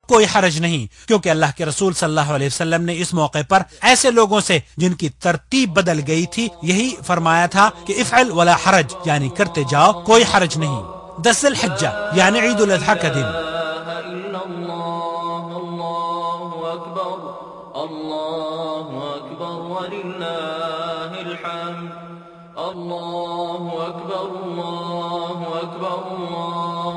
کوئی حرج نہیں، کیونکہ اللہ کے رسول صلی اللہ علیہ وسلم نے اس موقع پر ایسے لوگوں سے جن کی ترتیب بدل گئی تھی یہی فرمایا تھا کہ افعل ولا حرج، یعنی کرتے جاؤ کوئی حرج نہیں۔ 10 ذی الحجہ یعنی عید الاضحیٰ کا دن۔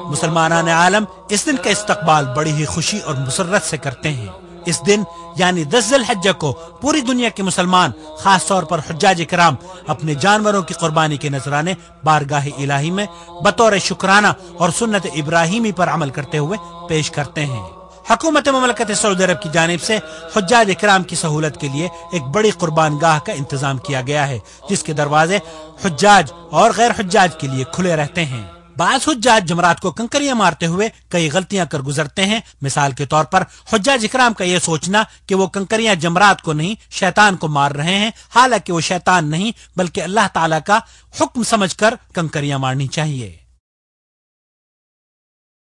مسلمانان عالم اس دن کا استقبال بڑی ہی خوشی اور مسرت سے کرتے ہیں۔ اس دن یعنی 10 ذی الحجہ کو پوری دنیا کے مسلمان، خاص طور پر حجاج کرام، اپنے جانوروں کی قربانی کے نذرانے بارگاہ الہی میں بطور شکرانہ اور سنت ابراہیمی پر عمل کرتے ہوئے پیش کرتے ہیں۔ حکومت مملکت سعودی عرب کی جانب سے حجاج کرام کی سہولت کے لیے ایک بڑی قربان گاہ کا انتظام کیا گیا ہے، جس کے دروازے حجاج اور غیر حجاج کے لیے کھلے رہتے ہیں۔ بعض حجاج جمرات کو کنکریاں مارتے ہوئے کئی غلطیاں کر گزرتے ہیں۔ مثال کے طور پر حجاج اکرام کا یہ سوچنا کہ وہ کنکریاں جمرات کو نہیں شیطان کو مار رہے ہیں، حالانکہ وہ شیطان نہیں بلکہ اللہ تعالیٰ کا حکم سمجھ کر کنکریاں مارنی چاہیے۔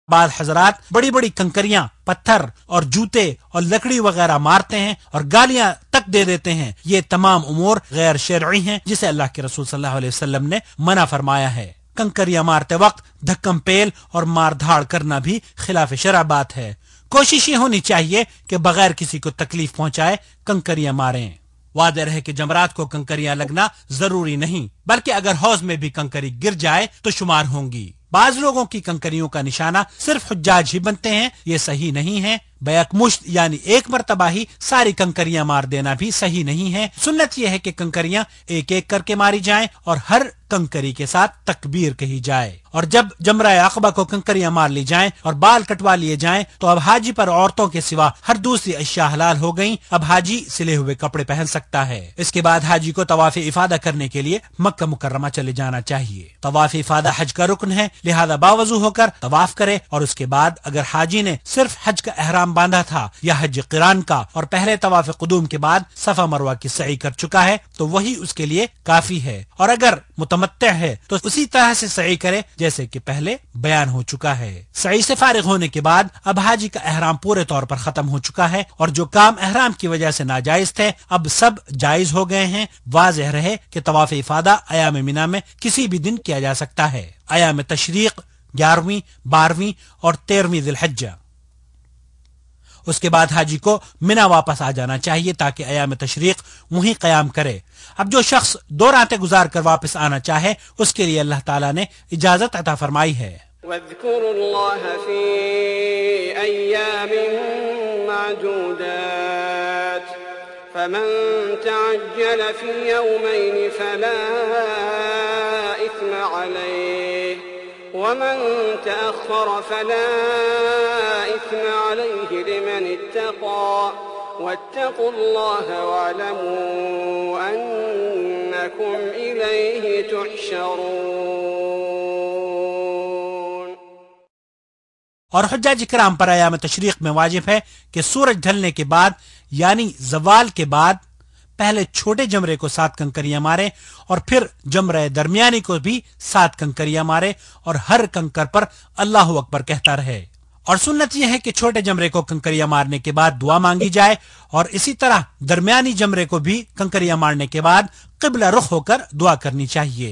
بعض حضرات بڑی بڑی کنکریاں، پتھر اور جوتے اور لکڑی وغیرہ مارتے ہیں اور گالیاں تک دے دیتے ہیں۔ یہ تمام امور غیر شرعی ہیں جسے اللہ کے رسول صلی اللہ علیہ وسلم نے منع فرمایا ہے۔ کنکریاں مارتے وقت دھکم پیل اور مار دھاڑ کرنا بھی خلاف شرع بات ہے۔ کوشش یہ ہونی چاہیے کہ بغیر کسی کو تکلیف پہنچائے کنکریاں ماریں۔ واضح رہے کہ جمرات کو کنکریاں لگنا ضروری نہیں، بلکہ اگر حوض میں بھی کنکری گر جائے تو شمار ہوں گی۔ بعض لوگوں کی کنکریوں کا نشانہ صرف حجاج ہی بنتے ہیں، یہ صحیح نہیں ہے۔ بیک مشت یعنی ایک مرتبہ ہی ساری کنکریاں مار دینا بھی صحیح نہیں ہے۔ سنت یہ ہے کہ کنکریاں ایک ایک کر کے ماری جائیں اور ہر کنکری کے ساتھ تکبیر کہی جائے۔ اور جب جمرہ عقبہ کو کنکریاں مار لی جائیں اور بال کٹوا لیے جائیں تو اب حاجی پر عورتوں کے سوا ہر دوسری اشیاء حلال ہو گئیں۔ اب حاجی سلے ہوئے کپڑے پہن سکتا ہے۔ اس کے بعد حاجی کو طواف افادہ کرنے کے لیے مکہ مکرمہ چلے جانا چاہیے۔ طواف افادہ حج کا رکن ہے، لہذا باوضو ہو کر طواف کرے، اور اس کے بعد اگر حاجی نے صرف حج کا احرام باندھا تھا یا حج قران کا اور پہلے طواف قدوم کے بعد صفا مروہ کی سعی کر چکا ہے تو وہی اس کے لیے کافی ہے، اور اگر متمتع ہے تو اسی طرح سے سعی کرے جیسے کہ پہلے بیان ہو چکا ہے۔ سعی سے فارغ ہونے کے بعد اب حاجی کا احرام پورے طور پر ختم ہو چکا ہے، اور جو کام احرام کی وجہ سے ناجائز تھے اب سب جائز ہو گئے ہیں۔ واضح رہے کہ طواف افادہ ایام مینا میں کسی بھی دن کیا جا سکتا ہے۔ ایام تشریق 11ویں، 12ویں اور 13ویں ذی الحجہ۔ اس کے بعد حاجی کو مینا واپس آ جانا چاہیے تاکہ ایام تشریق وہیں قیام کرے۔ اب جو شخص 2 راتیں گزار کر واپس آنا چاہے اس کے لیے اللہ تعالیٰ نے اجازت عطا فرمائی ہے۔ وَاذْكُرُوا اللَّهَ فِي أَيَّامٍ مَّعْدُودَاتٍ فَمَن تَعَجَّلَ فِي يَوْمَيْنِ فَلَا إِثْمَ عَلَيْهِ ومن تأخر فلا إثم عليه لمن اتقى واتقوا الله واعلموا أنكم إليه تحشرون۔ اور حجاج کرام پر ایام تشریق میں واجب ہے کہ سورج ڈھلنے کے بعد یعنی زوال کے بعد پہلے چھوٹے جمرے کو 7 کنکریاں مارے اور پھر جمرہ درمیانی کو بھی 7 کنکریاں مارے اور ہر کنکر پر اللہ اکبر کہتا رہے۔ اور سنت یہ ہے کہ چھوٹے جمرے کو کنکریاں مارنے کے بعد دعا مانگی جائے، اور اسی طرح درمیانی جمرے کو بھی کنکریاں مارنے کے بعد قبلہ رخ ہو کر دعا کرنی چاہیے۔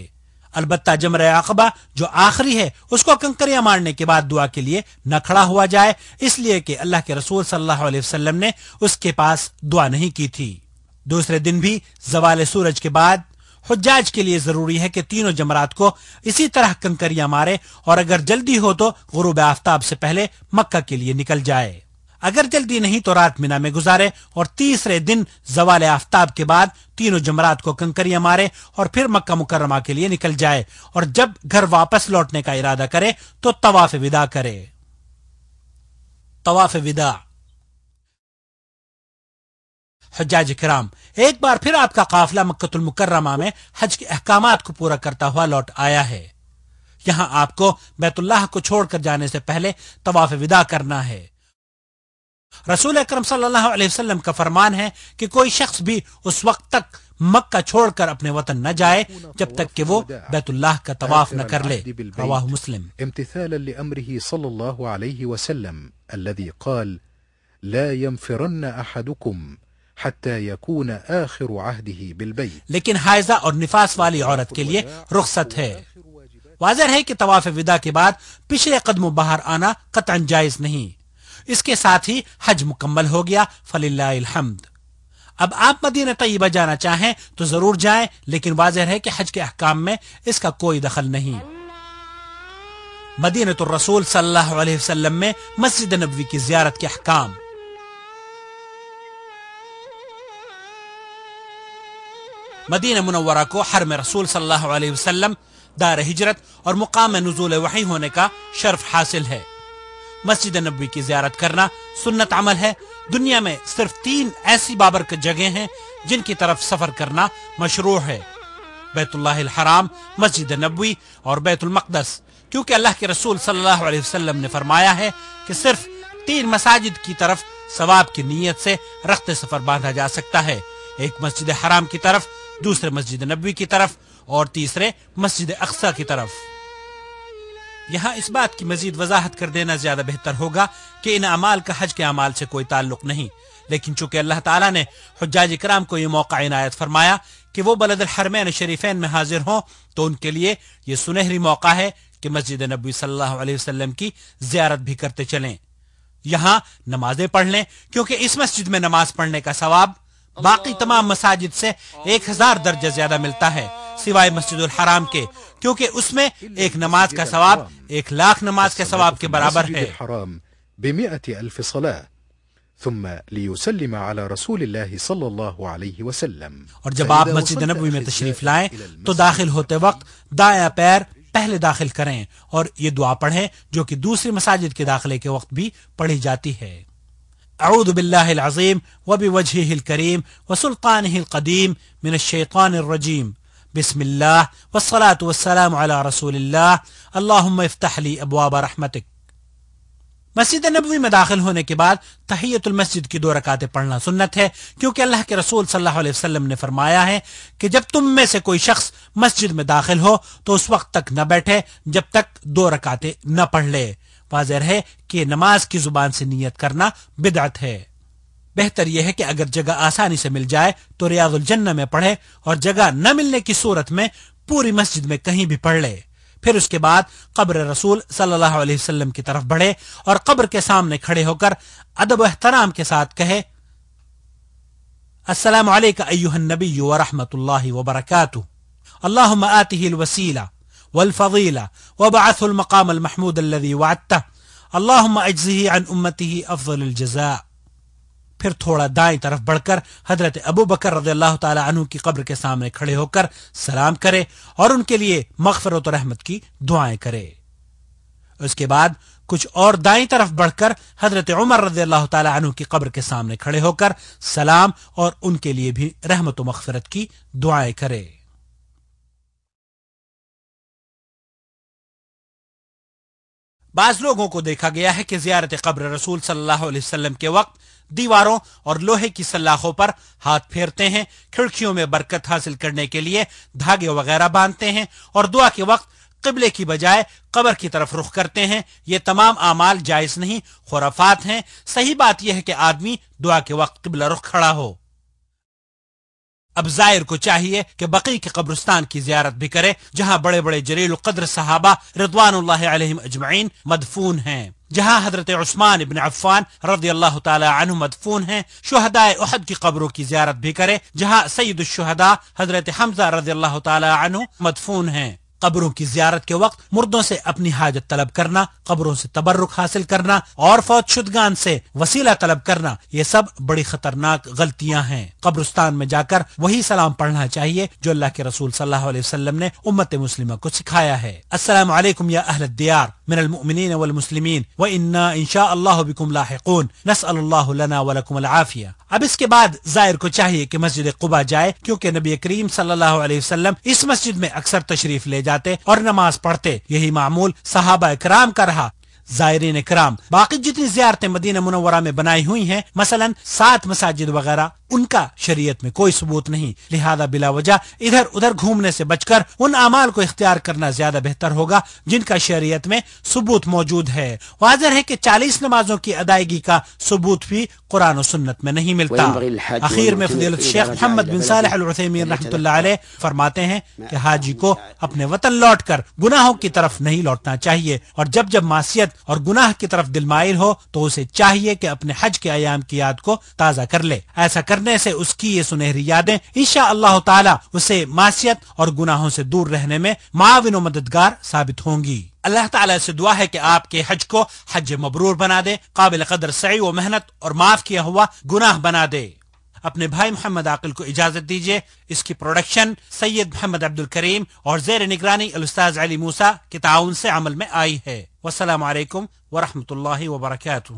البتہ جمرہ عقبہ جو آخری ہے اس کو کنکریاں مارنے کے بعد دعا کے لیے نہ کھڑا ہوا جائے، اس لیے کہ اللہ کے رسول صلی اللہ علیہ وسلم نے اس کے پاس دعا نہیں کی تھی۔ دوسرے دن بھی زوال سورج کے بعد حجاج کے لیے ضروری ہے کہ تینوں جمرات کو اسی طرح کنکریاں مارے، اور اگر جلدی ہو تو غروب آفتاب سے پہلے مکہ کے لیے نکل جائے۔ اگر جلدی نہیں تو رات مینا میں گزارے اور تیسرے دن زوال آفتاب کے بعد تینوں جمرات کو کنکریاں مارے اور پھر مکہ مکرمہ کے لیے نکل جائے، اور جب گھر واپس لوٹنے کا ارادہ کرے تو طواف وداع کرے۔ طواف وداع۔ حجاج کرام، ایک بار پھر آپ کا قافلہ مکہ المکرمہ میں حج کے احکامات کو پورا کرتا ہوا لوٹ آیا ہے۔ یہاں آپ کو بیت اللہ کو چھوڑ کر جانے سے پہلے طواف وداع کرنا ہے۔ رسول اکرم صلی اللہ علیہ وسلم کا فرمان ہے کہ کوئی شخص بھی اس وقت تک مکہ چھوڑ کر اپنے وطن نہ جائے جب تک کہ وہ بیت اللہ کا طواف نہ کر لے۔ رواہ مسلم۔ امتثالا لأمره صلى الله عليه وسلم الذي قال لا ينفرن أحدكم حتى يكون آخر عهده بالبيت. لیکن حائضہ اور نفاس والی عورت کے لیے رخصت ہے. واضح ہے کہ طواف وداع کے بعد پچھلے قدموں باہر آنا قطعاً جائز نہیں. اس کے ساتھ ہی حج مکمل ہو گیا، فللہ الحمد. اب آپ مدینہ طیبہ جانا چاہیں تو ضرور جائیں، لیکن واضح ہے کہ حج کے احکام میں اس کا کوئی دخل نہیں. مدینہ الرسول صلی اللہ علیہ وسلم میں مسجد نبوی کی زیارت کے احکام. مدینہ منورہ کو حرم رسول صلی اللہ علیہ وسلم، دار ہجرت اور مقام نزول وحی ہونے کا شرف حاصل ہے. مسجد نبوی کی زیارت کرنا سنت عمل ہے. دنیا میں صرف 3 ایسی بابرکت جگہیں ہیں جن کی طرف سفر کرنا مشروع ہے: بیت اللہ الحرام، مسجد نبوی اور بیت المقدس، کیونکہ اللہ کے رسول صلی اللہ علیہ وسلم نے فرمایا ہے کہ صرف 3 مساجد کی طرف ثواب کی نیت سے رخت سفر باندھا جا سکتا ہے: ایک مسجد حرام کی طرف، دوسرے مسجد نبوی کی طرف اور تیسرے مسجد اقصی کی طرف. یہاں اس بات کی مزید وضاحت کر دینا زیادہ بہتر ہوگا کہ ان اعمال کا حج کے اعمال سے کوئی تعلق نہیں، لیکن چونکہ اللہ تعالیٰ نے حجاج کرام کو یہ موقع عنایت فرمایا کہ وہ بلد الحرمین شریفین میں حاضر ہوں، تو ان کے لیے یہ سنہری موقع ہے کہ مسجد نبوی صلی اللہ علیہ وسلم کی زیارت بھی کرتے چلیں، یہاں نمازیں پڑھ لیں، کیونکہ اس مسجد میں نماز پڑھنے کا ثواب باقی تمام مساجد سے 1000 درجہ زیادہ ملتا ہے، سوائے مسجد الحرام کے، کیونکہ اس میں ایک نماز کا ثواب 1,00,000 نماز کے ثواب کے برابر ہے. ب100,000 صلاة ثم ليسلم على رسول الله صلى الله عليه وسلم. اور جب آپ مسجد نبوی میں تشریف لائیں تو داخل ہوتے وقت دائیں پیر پہلے داخل کریں اور یہ دعا پڑھیں جو کہ دوسری مساجد کے داخلے کے وقت بھی پڑھی جاتی ہے: اعوذ باللہ العظیم وبوجہہ الکریم وسلطانہ القدیم من الشیطان الرجیم، بسم اللہ والصلاة والسلام علی رسول اللہ، اللہم افتح لی ابواب رحمتک. مسجد نبوی میں داخل ہونے کے بعد تحیت المسجد کی 2 رکعتیں پڑھنا سنت ہے، کیونکہ اللہ کے رسول صلی اللہ علیہ وسلم نے فرمایا ہے کہ جب تم میں سے کوئی شخص مسجد میں داخل ہو تو اس وقت تک نہ بیٹھے جب تک 2 رکعتیں نہ پڑھ لے. واضح ہے کہ نماز کی زبان سے نیت کرنا بدعت ہے. بہتر یہ ہے کہ اگر جگہ آسانی سے مل جائے تو ریاض الجنہ میں پڑھے، اور جگہ نہ ملنے کی صورت میں پوری مسجد میں کہیں بھی پڑھ لے. پھر اس کے بعد قبر رسول صلی اللہ علیہ وسلم کی طرف بڑھے اور قبر کے سامنے کھڑے ہو کر ادب و احترام کے ساتھ کہے: السلام علیک ایھا النبی ورحمۃ اللہ وبرکاتہ، اللہم آتہ الوسیلہ والفضیلہ وبعثہ المقام المحمود الذی وعدتہ، اللہم اجزہ عن امتہ افضل الجزاء. پھر تھوڑا دائیں طرف بڑھ کر حضرت ابو بکر رضی اللہ تعالی عنہ کی قبر کے سامنے کھڑے ہو کر سلام کرے اور ان کے لیے مغفرت و رحمت کی دعائیں کرے. اس کے بعد کچھ اور دائیں طرف بڑھ کر حضرت عمر رضی اللہ تعالی عنہ کی قبر کے سامنے کھڑے ہو کر سلام اور ان کے لیے بھی رحمت و مغفرت کی دعائیں کرے. بعض لوگوں کو دیکھا گیا ہے کہ زیارت قبر رسول صلی اللہ علیہ وسلم کے وقت دیواروں اور لوہے کی سلاخوں پر ہاتھ پھیرتے ہیں، کھڑکیوں میں برکت حاصل کرنے کے لیے دھاگے وغیرہ باندھتے ہیں اور دعا کے وقت قبلے کی بجائے قبر کی طرف رخ کرتے ہیں. یہ تمام اعمال جائز نہیں، خرافات ہیں. صحیح بات یہ ہے کہ آدمی دعا کے وقت قبلہ رخ کھڑا ہو. اب زائر کو چاہیے کہ بقیع کے قبرستان کی زیارت بھی کرے، جہاں بڑے بڑے جلیل القدر صحابہ رضوان اللہ علیہم اجمعین مدفون ہیں، جہاں حضرت عثمان ابن عفان رضی اللہ تعالی عنہ مدفون ہیں. شہداء احد کی قبروں کی زیارت بھی کرے، جہاں سید الشہداء حضرت حمزہ رضی اللہ تعالی عنہ مدفون ہیں. قبروں کی زیارت کے وقت مردوں سے اپنی حاجت طلب کرنا، قبروں سے تبرک حاصل کرنا اور فوت شدگان سے وسیلہ طلب کرنا، یہ سب بڑی خطرناک غلطیاں ہیں. قبرستان میں جا کر وہی سلام پڑھنا چاہیے جو اللہ کے رسول صلی اللہ علیہ وسلم نے امت مسلمہ کو سکھایا ہے: السلام علیکم یا اہل الدیار من المؤمنین والمسلمین وإنا ان شاء اللہ بکم لاحقون نسأل اللہ لنا ولکم العافیہ. اب اس کے بعد زائر کو چاہیے کہ مسجد قباء جائے، کیونکہ نبی کریم صلی اللہ علیہ وسلم اس مسجد میں اکثر تشریف لے جاتے اور نماز پڑھتے. یہی معمول صحابہ کرام کا رہا. زائرین کرام باقی جتنی زیارتیں مدینہ منورہ میں بنائی ہوئی ہیں، مثلا 7 مساجد وغیرہ ان کا شریعت میں کوئی ثبوت نہیں، لہذا بلا وجہ ادھر ادھر گھومنے سے بچ کر ان اعمال کو اختیار کرنا زیادہ بہتر ہوگا جن کا شریعت میں ثبوت موجود ہے۔ واضح ہے کہ 40 نمازوں کی ادائیگی کا ثبوت بھی قرآن و سنت میں نہیں ملتا۔ اخیر میں فضیلت شیخ محمد بن صالح العثیمین رحمۃ اللہ علیہ فرماتے ہیں کہ حاجی کو اپنے وطن لوٹ کر گناہوں کی طرف نہیں لوٹنا چاہیے، اور جب جب معصیت اور گناہ کی طرف دل مائل ہو تو اسے چاہیے کہ اپنے حج کے ایام کی یاد کو تازہ کر لے۔ ایسا کرنے سے اس کی یہ سنہری یادیں انشاءاللہ تعالی اسے معصیت اور گناہوں سے دور رہنے میں معاون و مددگار ثابت ہوں گی۔ اللہ تعالیٰ سے دعا ہے کہ آپ کے حج کو حج مبرور بنا دے، قابل قدر سعی و محنت اور معاف کیا ہوا گناہ بنا دے۔ اپنے بھائی محمد عاقل کو اجازت دیجیے۔ اس کی پروڈکشن سید محمد عبد الکریم اور زیر نگرانی الاستاذ علی موسیٰ کے تعاون سے عمل میں آئی ہے۔ والسلام علیکم ورحمۃ اللہ وبرکاتہ۔